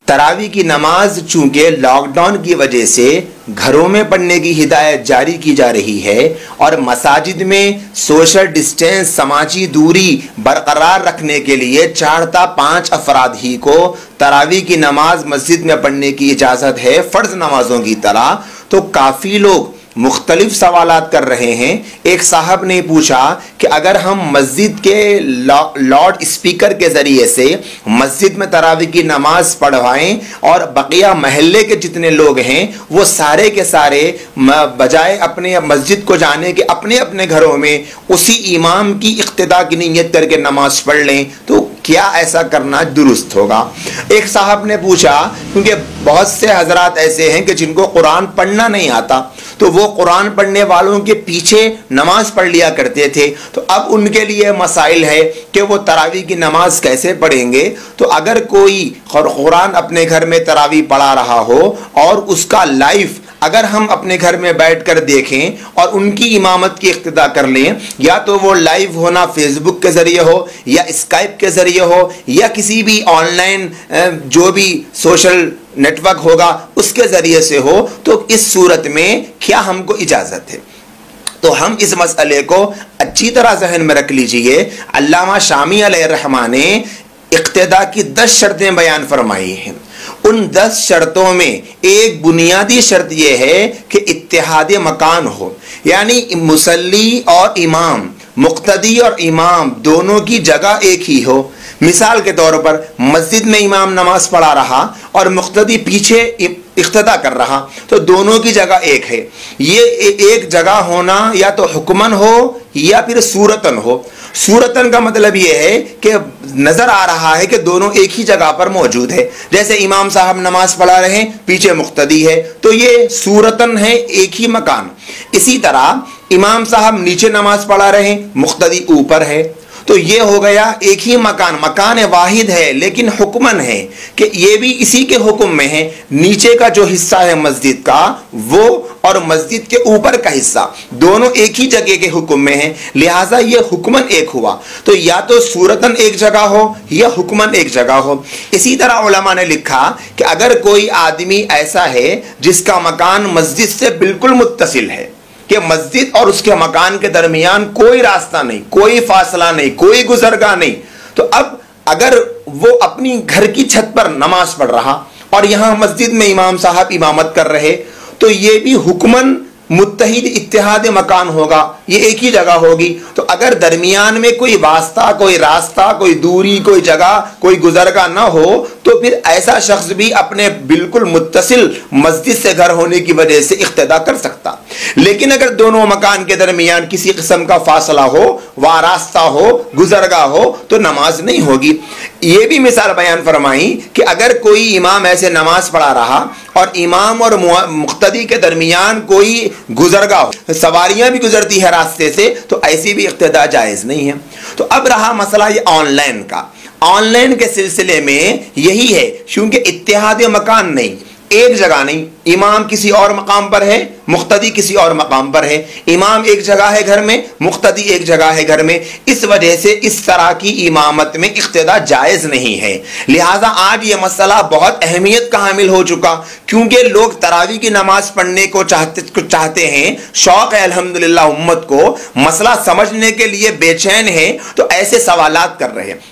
तरावी की नमाज चूंकि लॉकडाउन की वजह से घरों में पढ़ने की हिदायत जारी की जा रही है और मसाजिद में सोशल डिस्टेंस समाजी दूरी बरकरार रखने के लिए 4 ता 5 अफराद ही को तरावी की नमाज मस्जिद में पढ़ने की इजाज़त है फ़र्ज़ नमाजों की तरह, तो काफ़ी लोग मुख्तलिफ सवालात कर रहे हैं। एक साहब ने पूछा कि अगर हम मस्जिद के लाउड स्पीकर के ज़रिए से मस्जिद में तरावी की नमाज पढ़वाएं और बकिया महल्ले के जितने लोग हैं वो सारे के सारे बजाय अपने मस्जिद को जाने के अपने अपने घरों में उसी इमाम की इक्तिदा की नीयत करके नमाज पढ़ लें, तो क्या ऐसा करना दुरुस्त होगा? एक साहब ने पूछा, क्योंकि बहुत से हजरात ऐसे हैं कि जिनको कुरान पढ़ना नहीं आता, तो वो कुरान पढ़ने वालों के पीछे नमाज पढ़ लिया करते थे, तो अब उनके लिए मसाइल है कि वो तरावी की नमाज कैसे पढ़ेंगे। तो अगर कोई कुरान अपने घर में तरावी पढ़ा रहा हो और उसका लाइव अगर हम अपने घर में बैठकर देखें और उनकी इमामत की इक्तिदा कर लें, या तो वो लाइव होना फेसबुक के ज़रिए हो या स्काइप के ज़रिए हो या किसी भी ऑनलाइन जो भी सोशल नेटवर्क होगा उसके ज़रिए से हो, तो इस सूरत में क्या हमको इजाज़त है? तो हम इस मसले को अच्छी तरह जहन में रख लीजिए। अल्लामा शामी अलैहिर्रहमा ने इक्तिदा की 10 शर्तें बयान फरमाई हैं। उन 10 शर्तों में एक बुनियादी शर्त यह है कि इत्तिहाद मकान हो, यानी मुसल्ली और इमाम, मुक्तदी और इमाम दोनों की जगह एक ही हो। मिसाल के तौर पर मस्जिद में इमाम नमाज पढ़ा रहा और मुक्तदी पीछे इक्तिदा कर रहा, तो दोनों की जगह एक है। ये एक जगह होना या तो हुक्मन हो या फिर सूरतन हो। सूरतन का मतलब यह है कि नजर आ रहा है कि दोनों एक ही जगह पर मौजूद है, जैसे इमाम साहब नमाज पढ़ा रहे हैं पीछे मुक्तदी है, तो ये सूरतन है, एक ही मकान। इसी तरह इमाम साहब नीचे नमाज पढ़ा रहे हैं, मुक्तदी ऊपर है, तो ये हो गया एक ही मकान, मकान वाहिद है लेकिन हुक्मन है कि ये भी इसी के हुक्म में है। नीचे का जो हिस्सा है मस्जिद का वो और मस्जिद के ऊपर का हिस्सा दोनों एक ही जगह के हुक्म में है, लिहाजा ये हुक्मन एक हुआ। तो या तो सूरतन एक जगह हो या हुक्मन एक जगह हो। इसी तरह उलमा ने लिखा कि अगर कोई आदमी ऐसा है जिसका मकान मस्जिद से बिल्कुल मुत्तसिल है कि मस्जिद और उसके मकान के दरमियान कोई रास्ता नहीं, कोई फासला नहीं, कोई गुजरगाह नहीं, तो अब अगर वो अपनी घर की छत पर नमाज पढ़ रहा और यहां मस्जिद में इमाम साहब इमामत कर रहे, तो ये भी हुक्मन मुत्तहिद इत्तिहाद मकान होगा, ये एक ही जगह होगी। तो अगर दरमियान में कोई वास्ता, कोई रास्ता, कोई दूरी, कोई जगह, कोई गुजरगाह ना हो, तो फिर ऐसा शख्स भी अपने बिल्कुल मुत्तसिल मस्जिद से घर होने की वजह से इक्तिदा कर सकता। लेकिन अगर दोनों मकान के दरमियान किसी किस्म का फासला हो, वह रास्ता हो, गुजरगाह हो, तो नमाज नहीं होगी। ये भी मिसाल बयान फरमाई कि अगर कोई इमाम ऐसे नमाज पढ़ा रहा और इमाम और मुक्तदी के दरमियान कोई गुजरगाह हो, सवारियां भी गुजरती है रास्ते से, तो ऐसी भी इक्तिदा जायज नहीं है। तो अब रहा मसला ये ऑनलाइन का। ऑनलाइन के सिलसिले में यही है, क्योंकि इत्तिहाद मकान नहीं, एक जगह नहीं, इमाम किसी और मकाम पर है, मुक्तदी किसी और मकाम पर है, इमाम एक जगह है घर में, मुक्तदी एक जगह है घर में, इस वजह से इस तरह की इमामत में इक्तिदा जायज नहीं है। लिहाजा आज ये मसला बहुत अहमियत का हामिल हो चुका, क्योंकि लोग तरावी की नमाज पढ़ने को चाहते हैं, शौक है अल्हम्दुलिल्लाह उम्मत को, मसला समझने के लिए बेचैन है, तो ऐसे सवालात कर रहे हैं।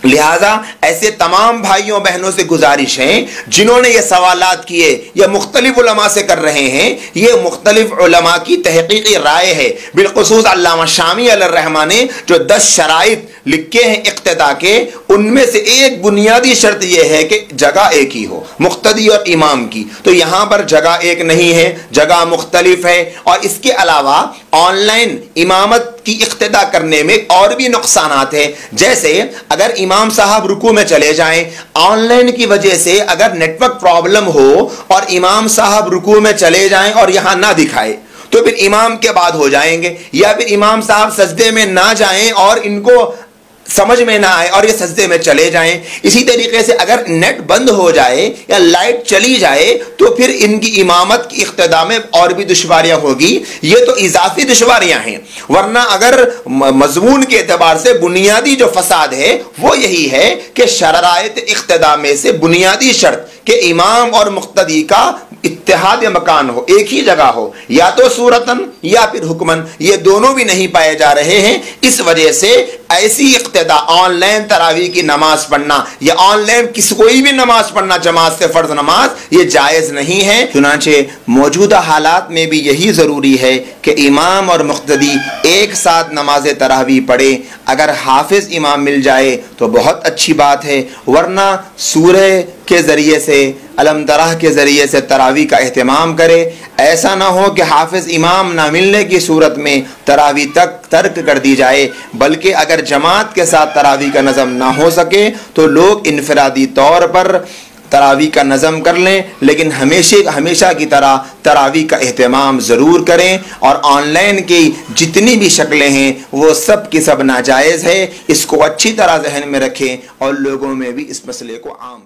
लिहाजा ऐसे तमाम भाइयों बहनों से गुजारिश है जिन्होंने ये सवालात किए या मुख्तलिफ उलमा से कर रहे हैं, ये मुख्तलिफ उलमा की तहकीकी राय है। बिलखुसूस अल्लामा शामी अलैहिर्रहमा ने जो 10 शराइत लिखे हैं इक्तिदा के, उनमें से एक बुनियादी शर्त यह है कि जगह एक ही हो, मुक्तदी और इमाम की। तो यहां पर जगह एक नहीं है, जगह मुख्तलिफ है। और इसके अलावा ऑनलाइन इमामत की इक्तिदा करने में और भी नुकसानात है, जैसे अगर इमाम साहब रुकू में चले जाएं, ऑनलाइन की वजह से अगर नेटवर्क प्रॉब्लम हो और इमाम साहब रुकू में चले जाएं और यहां ना दिखाए, तो फिर इमाम के बाद हो जाएंगे, या फिर इमाम साहब सजदे में ना जाएं और इनको समझ में ना आए और ये सजदे में चले जाएं। इसी तरीके से अगर नेट बंद हो जाए या लाइट चली जाए तो फिर इनकी इमामत की इख्तिदा में और भी दुश्वारियां होगी। ये तो इजाफी दुश्वारियां हैं, वरना अगर मजमून के एतबार से बुनियादी जो फसाद है वो यही है कि शराइत इख्तिदा में से बुनियादी शर्त कि इमाम और मुक्तदी का इत्तेहाद मकान हो, एक ही जगह हो, या तो सूरतन या फिर हुक्मन, ये दोनों भी नहीं पाए जा रहे हैं। इस वजह से ऐसी इक्तदा ऑनलाइन तरावी की नमाज पढ़ना या ऑनलाइन कोई भी नमाज पढ़ना जमात से फर्ज नमाज, ये जायज़ नहीं है। चुनांचे मौजूदा हालात में भी यही ज़रूरी है कि इमाम और मुक्तदी एक साथ नमाज तरावी पढ़े। अगर हाफिज इमाम मिल जाए तो बहुत अच्छी बात है, वरना सूरह के ज़रिए से, अलम तराह के ज़रिए से तरावी का एहतमाम करे। ऐसा ना हो कि हाफिज इमाम ना मिलने की सूरत में तरावी तक तर्क कर दी जाए, बल्कि अगर जमात के साथ तरावी का नज़म ना हो सके तो लोग इनफरादी तौर पर तरावी का नज़म कर लें, लेकिन हमेशा की तरह तरावी का एहतमाम ज़रूर करें। और ऑनलाइन की जितनी भी शक्लें हैं वो सब की सब नाजायज़ है, इसको अच्छी तरह जहन में रखें और लोगों में भी इस मसले को आम